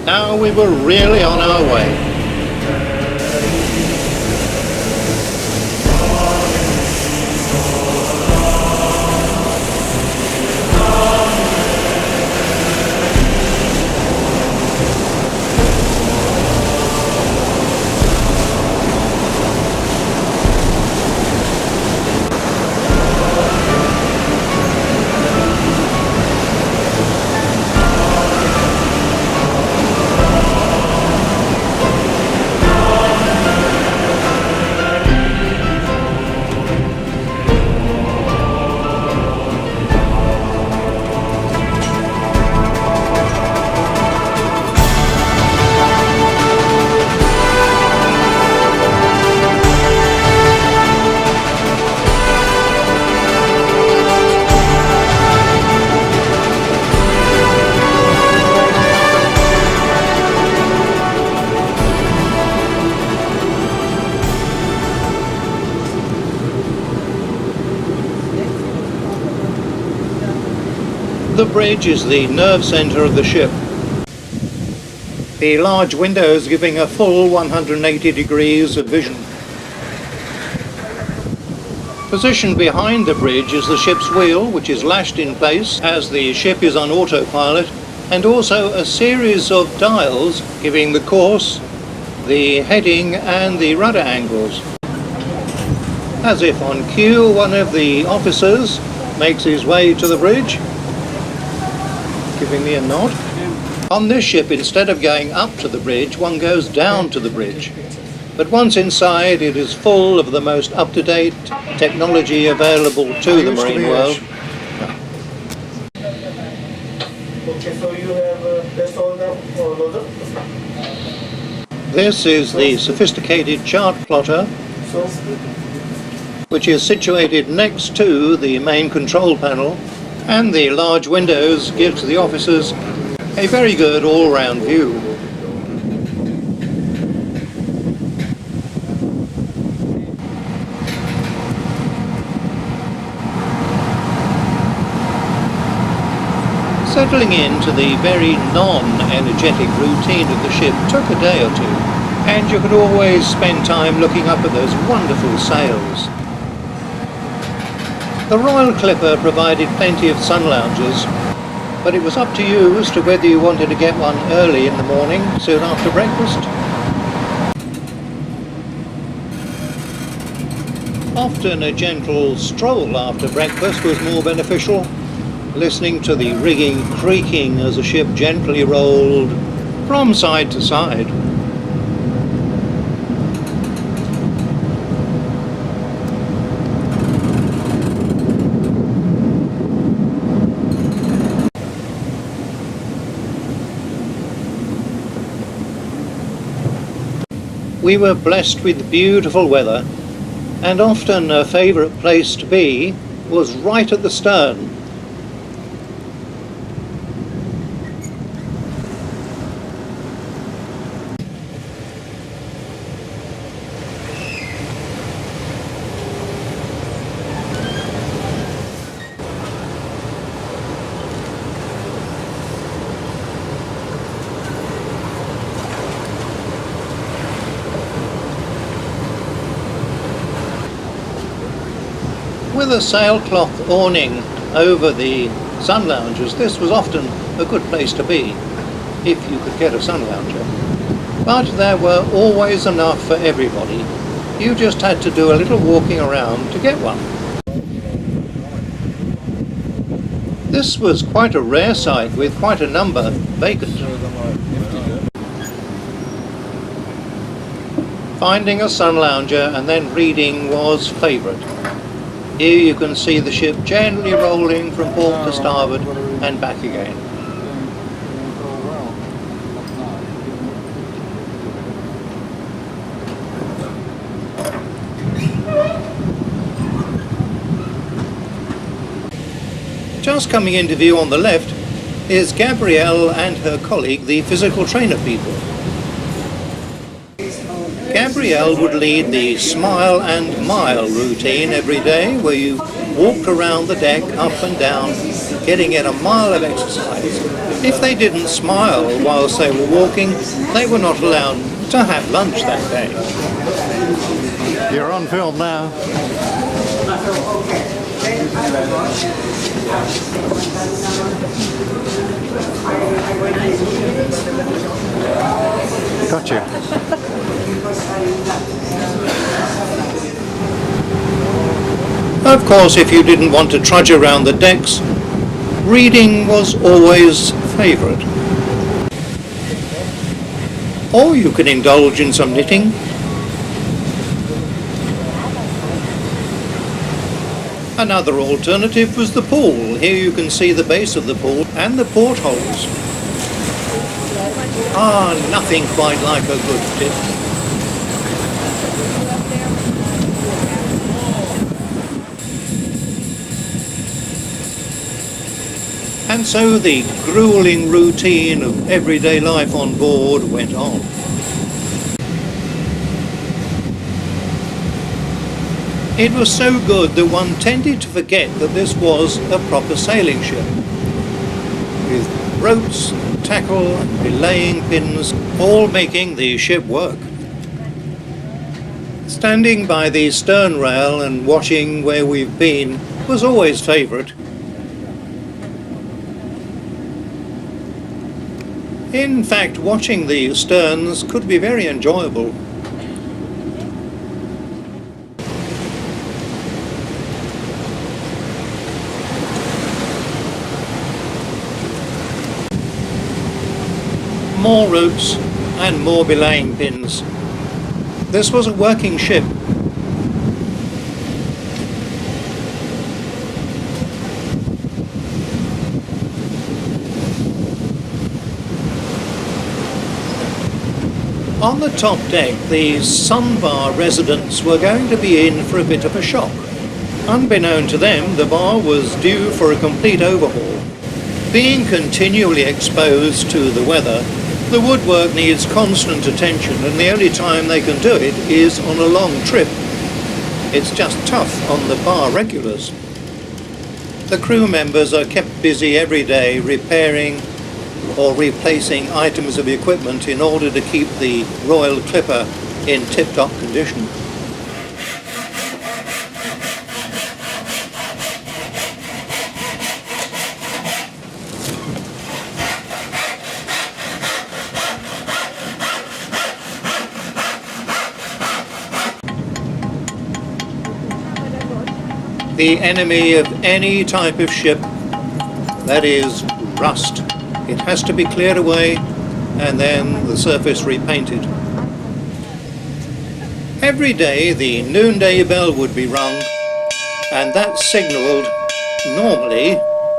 Now we were really on our way. The bridge is the nerve centre of the ship. The large windows giving a full 180 degrees of vision. Positioned behind the bridge is the ship's wheel, which is lashed in place as the ship is on autopilot, and also a series of dials giving the course, the heading and the rudder angles. As if on cue, one of the officers makes his way to the bridge, giving me a nod. On this ship, instead of going up to the bridge, one goes down to the bridge. But once inside, it is full of the most up-to-date technology available to the marine world. Okay, so you have that's all now loaded? This is the sophisticated chart plotter, which is situated next to the main control panel, and the large windows give to the officers a very good all-round view. Settling into the very non-energetic routine of the ship took a day or two, and you could always spend time looking up at those wonderful sails. The Royal Clipper provided plenty of sun lounges, but it was up to you as to whether you wanted to get one early in the morning, soon after breakfast. Often a gentle stroll after breakfast was more beneficial, listening to the rigging creaking as the ship gently rolled from side to side. We were blessed with beautiful weather, and often a favourite place to be was right at the stern. With a sailcloth awning over the sun loungers, this was often a good place to be, if you could get a sun lounger. But there were always enough for everybody. You just had to do a little walking around to get one. This was quite a rare sight, with quite a number vacant. Finding a sun lounger and then reading was favourite. Here you can see the ship gently rolling from port to starboard and back again. Just coming into view on the left is Gabrielle and her colleague, the physical trainer people. Gabrielle would lead the smile and mile routine every day, where you walked around the deck up and down getting in a mile of exercise. If they didn't smile whilst they were walking, they were not allowed to have lunch that day. You're on film now. Gotcha. Of course, if you didn't want to trudge around the decks, reading was always favourite. Or you could indulge in some knitting. Another alternative was the pool. Here you can see the base of the pool and the portholes. Nothing quite like a good dip. And so the grueling routine of everyday life on board went on. It was so good that one tended to forget that this was a proper sailing ship, with ropes, tackle, and belaying pins, all making the ship work. Standing by the stern rail and watching where we've been was always favourite. In fact, watching the sterns could be very enjoyable. More ropes and more belaying pins. This was a working ship. On the top deck, the Sunbar residents were going to be in for a bit of a shock. Unbeknown to them, the bar was due for a complete overhaul. Being continually exposed to the weather, the woodwork needs constant attention, and the only time they can do it is on a long trip. It's just tough on the bar regulars. The crew members are kept busy every day repairing or replacing items of equipment in order to keep the Royal Clipper in tip-top condition. The enemy of any type of ship, that is rust. It has to be cleared away and then the surface repainted. Every day the noonday bell would be rung, and that signalled, normally,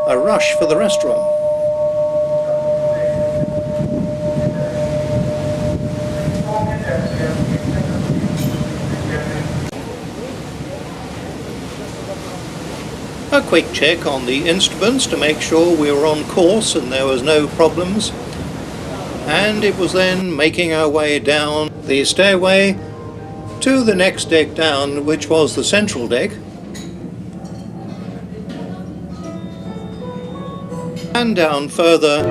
a rush for the restaurant. A quick check on the instruments to make sure we were on course and there was no problems, and it was then making our way down the stairway to the next deck down, which was the central deck, and down further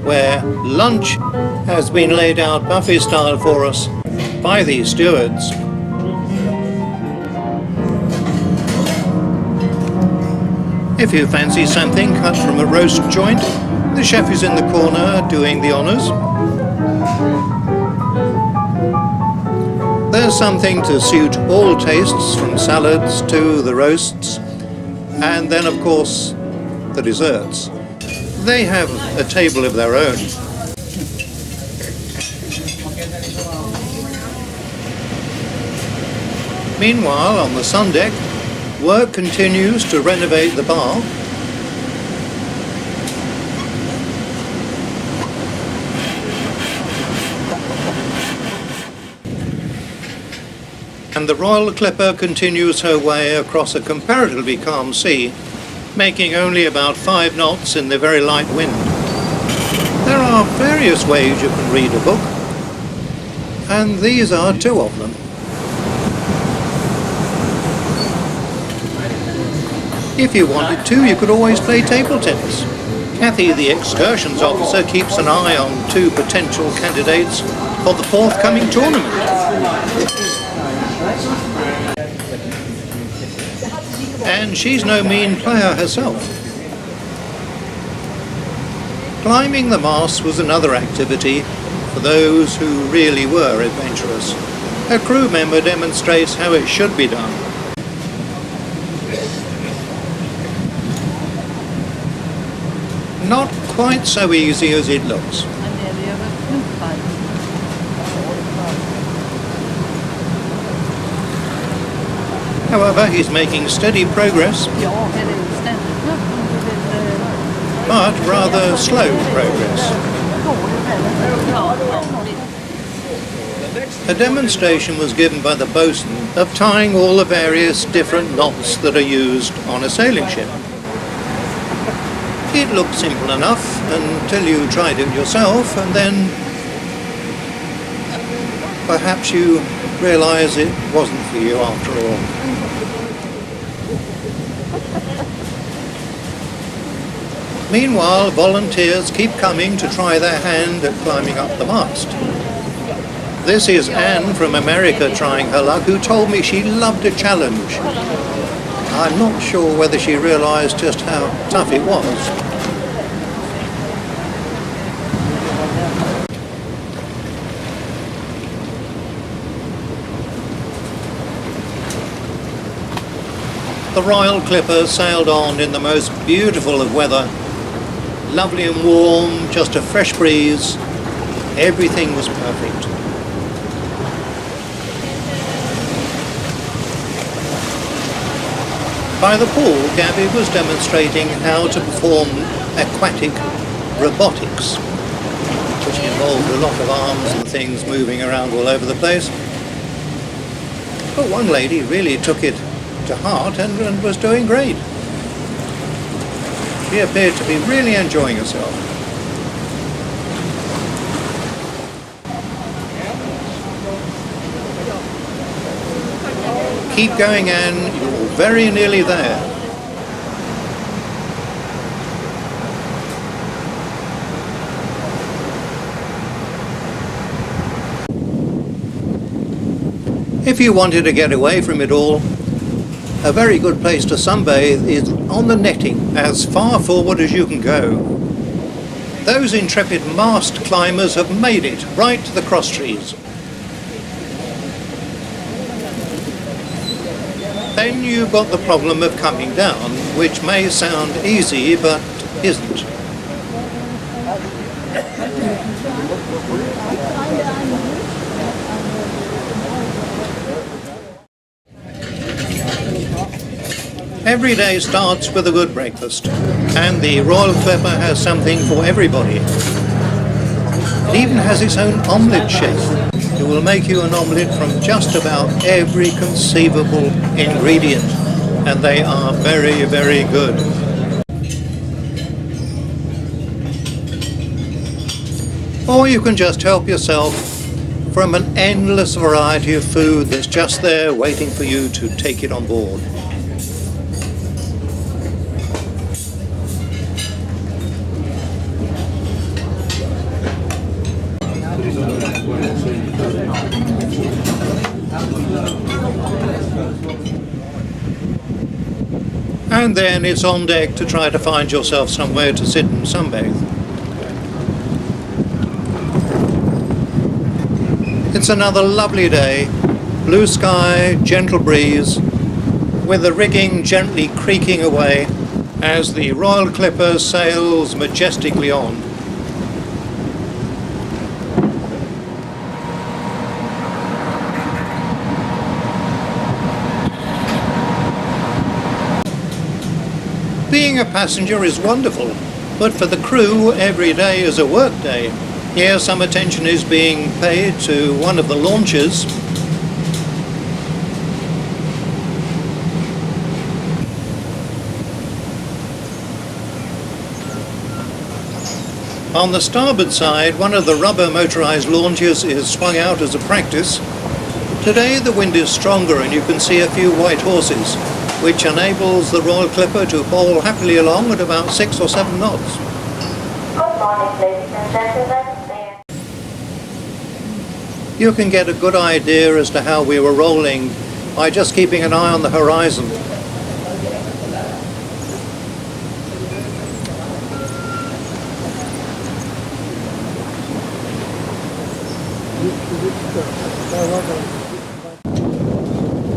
where lunch has been laid out buffet style for us by the stewards. If you fancy something cut from a roast joint, the chef is in the corner doing the honours. There's something to suit all tastes, from salads to the roasts, and then of course the desserts. They have a table of their own. Meanwhile, on the sun deck, work continues to renovate the bar. And the Royal Clipper continues her way across a comparatively calm sea, making only about 5 knots in the very light wind. There are various ways you can read a book, and these are 2 of them. If you wanted to, you could always play table tennis. Kathy, the excursions officer, keeps an eye on 2 potential candidates for the forthcoming tournament. And she's no mean player herself. Climbing the masts was another activity for those who really were adventurous. A crew member demonstrates how it should be done. Not quite so easy as it looks. However, he's making steady progress, but rather slow progress. A demonstration was given by the bosun of tying all the various different knots that are used on a sailing ship. It looked simple enough until you tried it yourself, and then perhaps you realise it wasn't for you after all. Meanwhile, volunteers keep coming to try their hand at climbing up the mast. This is Anne from America trying her luck, who told me she loved a challenge. I'm not sure whether she realised just how tough it was. The Royal Clipper sailed on in the most beautiful of weather. Lovely and warm, just a fresh breeze. Everything was perfect. By the pool, Gabby was demonstrating how to perform aquatic robotics, which involved a lot of arms and things moving around all over the place. But one lady really took it to heart and was doing great. She appeared to be really enjoying herself. Keep going, Anne, you're very nearly there. If you wanted to get away from it all, a very good place to sunbathe is on the netting, as far forward as you can go. Those intrepid mast climbers have made it right to the cross trees. Then you've got the problem of coming down, which may sound easy but isn't. Every day starts with a good breakfast, and the Royal Clipper has something for everybody. It even has its own omelette chef, who will make you an omelette from just about every conceivable ingredient, and they are very, very good. Or you can just help yourself from an endless variety of food that's just there waiting for you to take it on board. And then it's on deck to try to find yourself somewhere to sit and sunbathe. It's another lovely day, blue sky, gentle breeze, with the rigging gently creaking away as the Royal Clipper sails majestically on. Being a passenger is wonderful, but for the crew, every day is a work day. Here some attention is being paid to one of the launches. On the starboard side, one of the rubber motorized launches is swung out as a practice. Today the wind is stronger and you can see a few white horses. which enables the Royal Clipper to haul happily along at about 6 or 7 knots. Good morning, ladies and gentlemen. You can get a good idea as to how we were rolling by just keeping an eye on the horizon.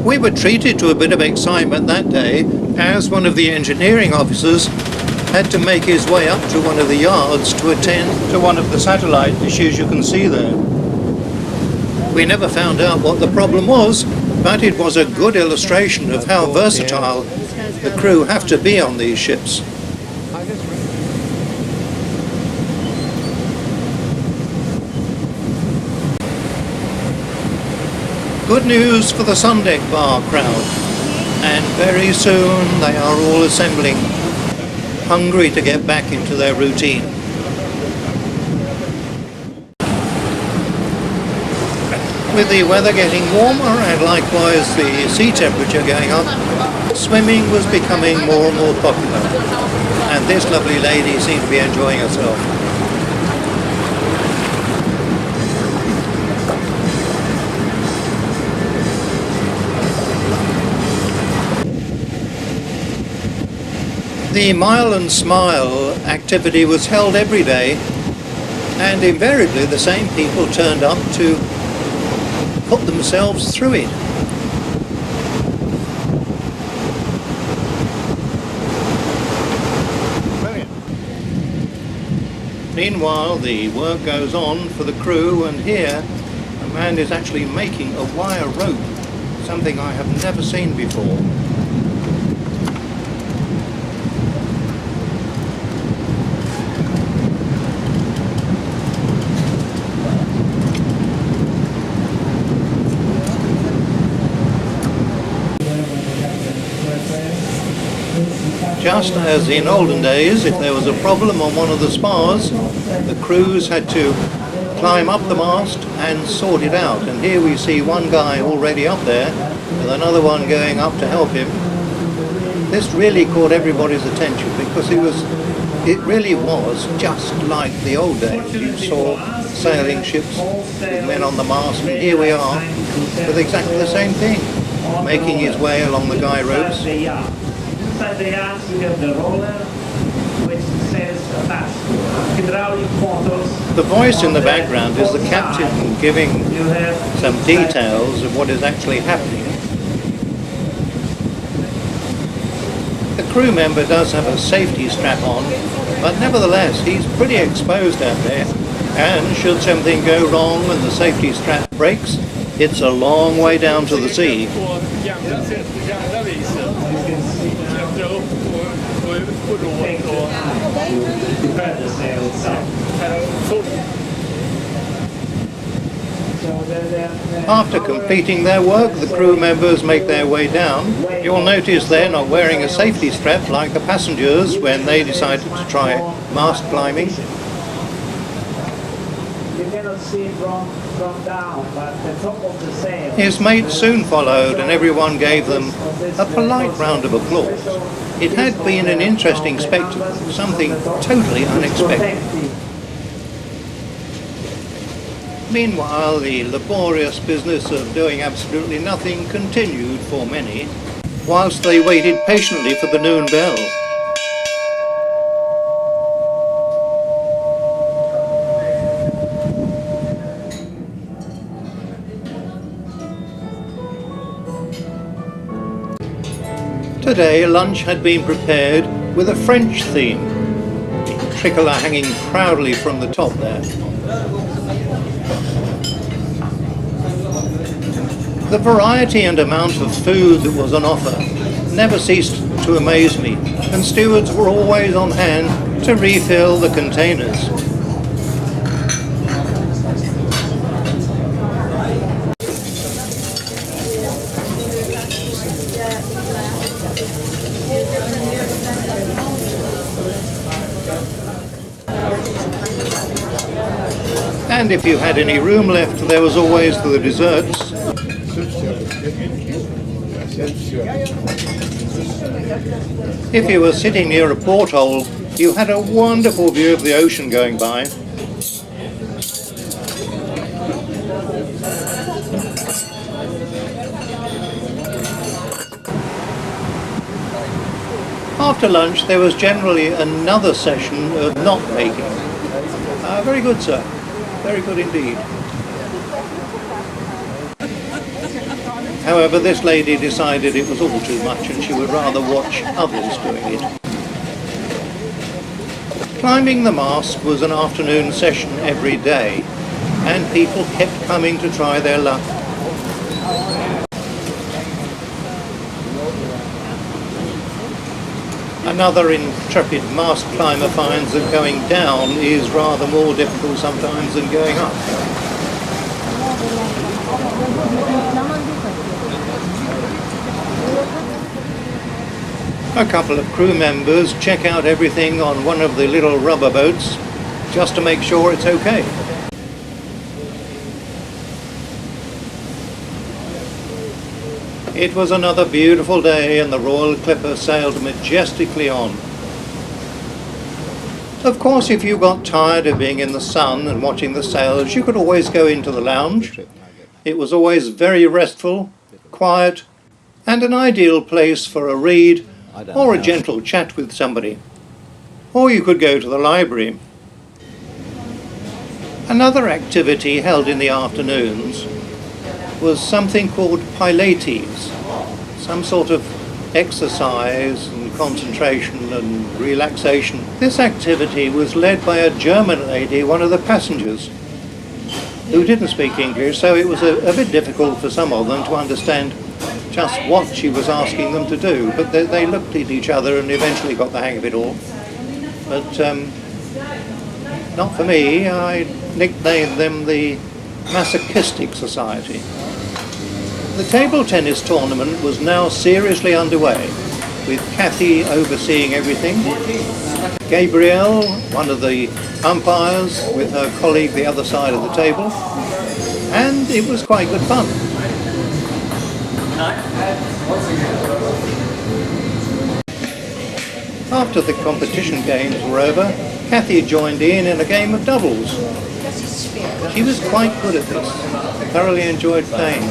We were treated to a bit of excitement that day as one of the engineering officers had to make his way up to one of the yards to attend to one of the satellite issues you can see there. We never found out what the problem was, but it was a good illustration of how versatile the crew have to be on these ships. Good news for the Sundeck Bar crowd, and very soon they are all assembling, hungry to get back into their routine. With the weather getting warmer and likewise the sea temperature going up, swimming was becoming more and more popular, and this lovely lady seemed to be enjoying herself. The Mile and Smile activity was held every day, and invariably the same people turned up to put themselves through it. Brilliant. Meanwhile, the work goes on for the crew, and here a man is actually making a wire rope, something I have never seen before. Just as in olden days, if there was a problem on one of the spars, the crews had to climb up the mast and sort it out. And here we see one guy already up there with another one going up to help him. This really caught everybody's attention because it really was just like the old days. You saw sailing ships with men on the mast, and here we are with exactly the same thing, making his way along the guy ropes. Inside the yards you have the roller, which says Masts. Hydraulic motors. The voice in the background is the captain giving some details of what is actually happening. The crew member does have a safety strap on, but nevertheless he's pretty exposed out there, and should something go wrong and the safety strap breaks, it's a long way down to the sea. After completing their work, the crew members make their way down. You'll notice they're not wearing a safety strap like the passengers when they decided to try mast climbing. You cannot see from down, but the top of the sail. His mates soon followed, and everyone gave them a polite round of applause. It had been an interesting spectacle, something totally unexpected. Meanwhile, the laborious business of doing absolutely nothing continued for many, whilst they waited patiently for the noon bell. Today, lunch had been prepared with a French theme, the tricolour hanging proudly from the top there. The variety and amount of food that was on offer never ceased to amaze me, and stewards were always on hand to refill the containers. And if you had any room left, there was always the desserts. If you were sitting near a porthole, you had a wonderful view of the ocean going by. After lunch there was generally another session of knot making. Very good, sir. Very good indeed. However, this lady decided it was all too much and she would rather watch others doing it. Climbing the mast was an afternoon session every day, and people kept coming to try their luck. Another intrepid mast climber finds that going down is rather more difficult sometimes than going up. A couple of crew members check out everything on one of the little rubber boats just to make sure it's okay. It was another beautiful day and the Royal Clipper sailed majestically on. Of course, if you got tired of being in the sun and watching the sails, you could always go into the lounge. It was always very restful, quiet, and an ideal place for a read or a gentle chat with somebody. Or you could go to the library. Another activity held in the afternoons was something called pilates, some sort of exercise and concentration and relaxation. This activity was led by a German lady, one of the passengers, who didn't speak English, so it was a bit difficult for some of them to understand just what she was asking them to do, but they looked at each other and eventually got the hang of it all. But not for me. I nicknamed them the Masochistic Society. The table tennis tournament was now seriously underway, with Kathy overseeing everything, Gabrielle, one of the umpires, with her colleague the other side of the table, and it was quite good fun. After the competition games were over, Kathy joined in a game of doubles. She was quite good at this, thoroughly enjoyed playing.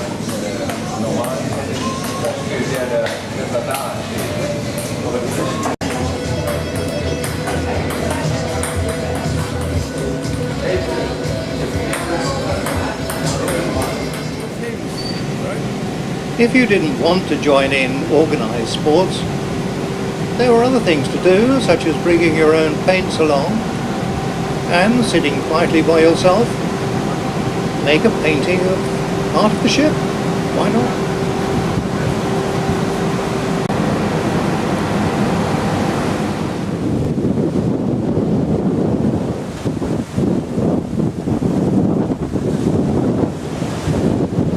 If you didn't want to join in organised sports, there were other things to do, such as bringing your own paints along and sitting quietly by yourself, make a painting of part of the ship. Why not?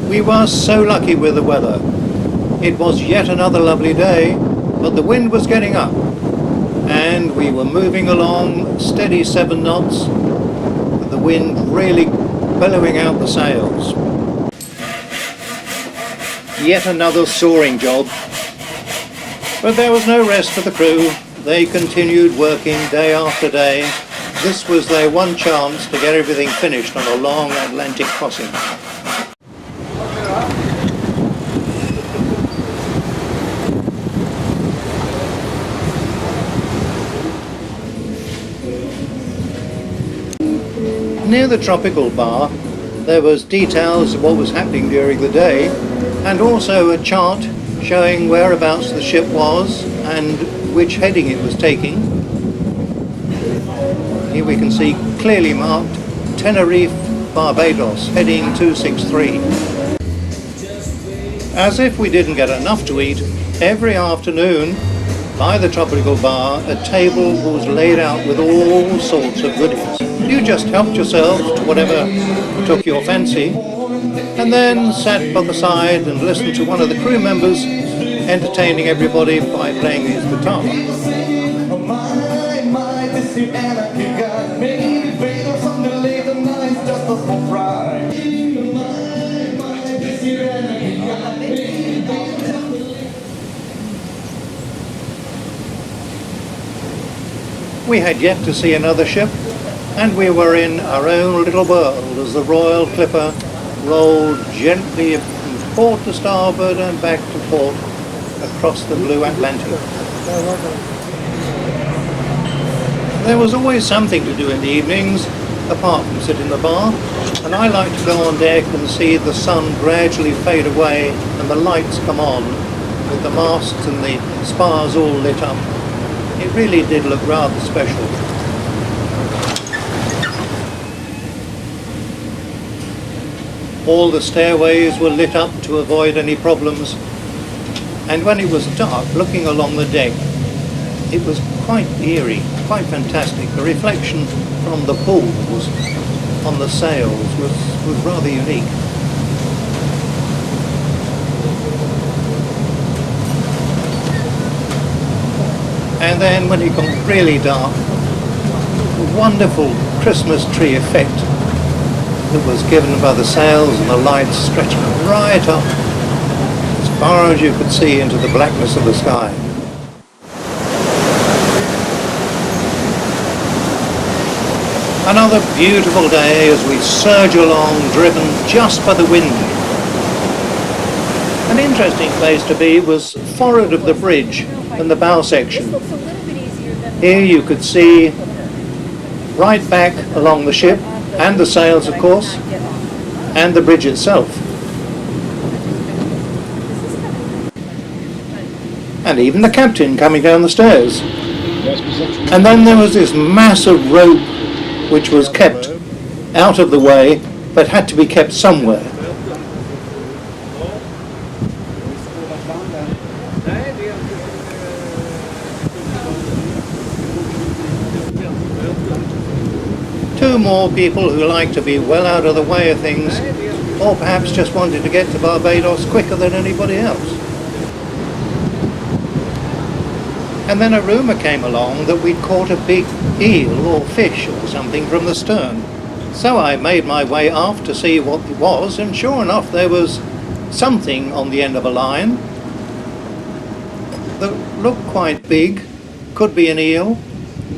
We were so lucky with the weather. It was yet another lovely day, but the wind was getting up, and we were moving along steady 7 knots, with the wind really bellowing out the sails. Yet another soaring job. But there was no rest for the crew. They continued working day after day. This was their one chance to get everything finished on a long Atlantic crossing. Near the tropical bar, there was details of what was happening during the day, and also a chart showing whereabouts the ship was and which heading it was taking. Here we can see clearly marked Tenerife, Barbados, heading 263. As if we didn't get enough to eat, every afternoon by the tropical bar a table was laid out with all sorts of goodies. You just helped yourself to whatever took your fancy, and then sat by the side and listened to one of the crew members entertaining everybody by playing his guitar. We had yet to see another ship, and we were in our own little world as the Royal Clipper rolled gently from port to starboard and back to port across the blue Atlantic. There was always something to do in the evenings, apart from sit in the bar, and I like to go on deck and see the sun gradually fade away and the lights come on, with the masts and the spars all lit up. It really did look rather special. All the stairways were lit up to avoid any problems, and when it was dark, looking along the deck, it was quite eerie, quite fantastic. The reflection from the pools on the sails was rather unique. And then when it got really dark, a wonderful Christmas tree effect that was given by the sails and the lights stretching right up as far as you could see into the blackness of the sky. Another beautiful day as we surge along, driven just by the wind. An interesting place to be was forward of the bridge and the bow section. Here you could see right back along the ship, and the sails of course, and the bridge itself. And even the captain coming down the stairs. And then there was this massive rope which was kept out of the way, but had to be kept somewhere. Two more people who like to be well out of the way of things, or perhaps just wanted to get to Barbados quicker than anybody else. And then a rumour came along that we'd caught a big eel or fish or something from the stern. So I made my way aft to see what it was, and sure enough there was something on the end of a line that looked quite big, could be an eel,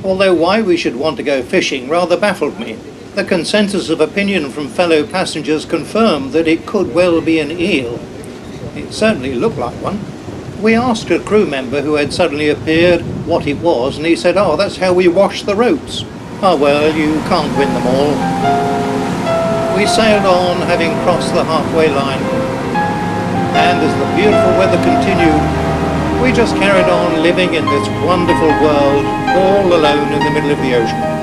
although why we should want to go fishing rather baffled me. The consensus of opinion from fellow passengers confirmed that it could well be an eel. It certainly looked like one. We asked a crew member who had suddenly appeared what it was, and he said, "Oh, that's how we wash the ropes." Oh well, you can't win them all. We sailed on, having crossed the halfway line, and as the beautiful weather continued, we just carried on living in this wonderful world, all alone in the middle of the ocean.